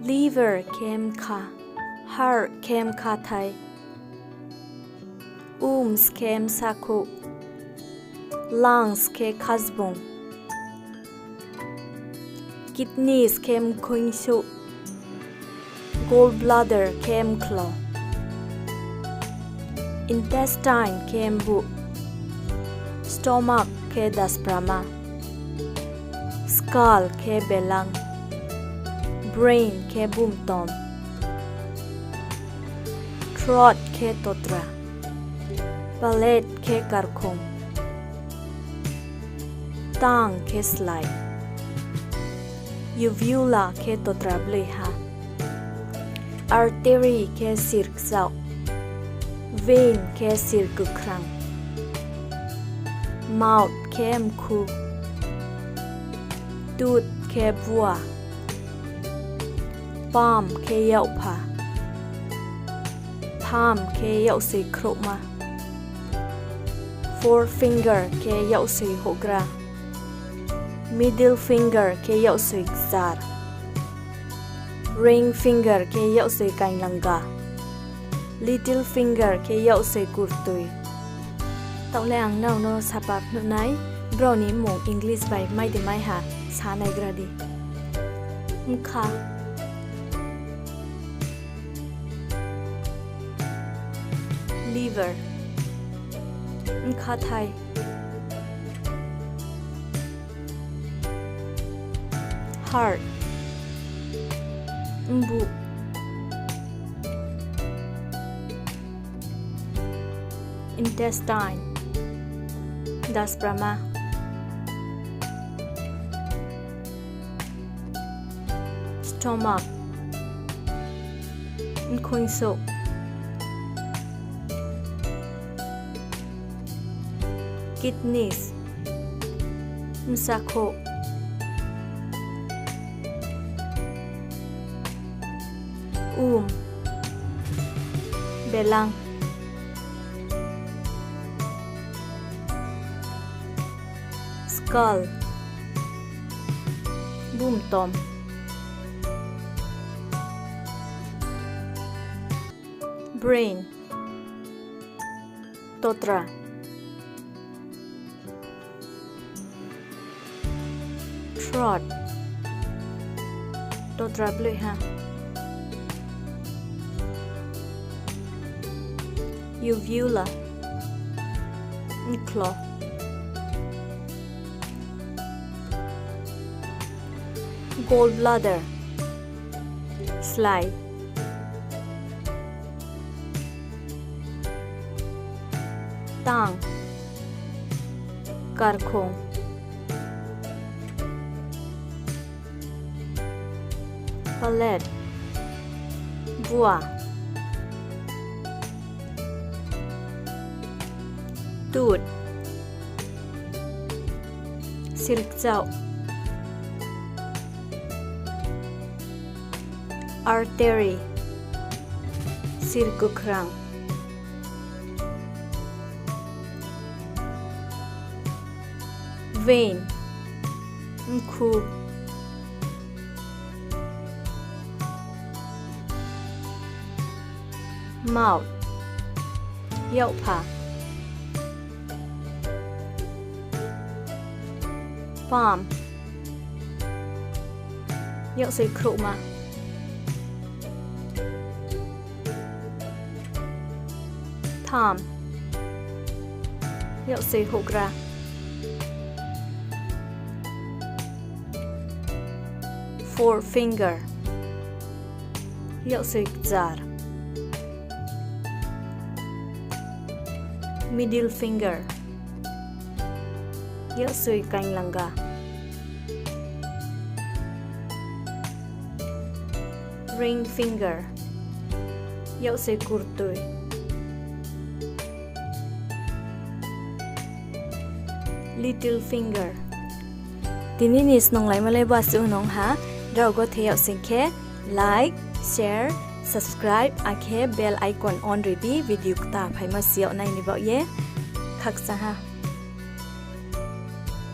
liver kem kha heart kem kha thai kem sakhu lungs ke khasbong kidneys kem khoingsu gallbladder kem klo intestine kem bu stomach ke dasprama skull ke belang brain ke bum tom throat ke totra palate ke karkhum tang ke slai uvula ke totra bleha artery ke sirk zau vein ke sirk krang mouth ke mkhu tooth ke bua palm ke yau pha palm ke yau se kroma forefinger ke yau se hogra middle finger ke yau se zar ring finger ke yau se kainlanga little finger ke yau se kurtui tau le ang nau no sapap no nai browni mong english by mai de mai ha sa nai gradi mkha liver mkha thai heart mbu intestine dasprama stomach mkhoingso kidneys msakho belang skull bum tom brain totra throat totra bleha uvula nklo gallbladder slai tang karkhong palate bua tooth sirk zau artery sirk krang vein mkhu mouth yau pha palm yau se kroma thumb yau se hogra forefinger yau se zar middle finger yau se kainlanga ring finger yau se kurtui little finger tininis nong lai malai basu nong ha rau go theyau singkhe like share subscribe akhe bell icon on ready video ta phaima siau nai ni ba ye khaksa ha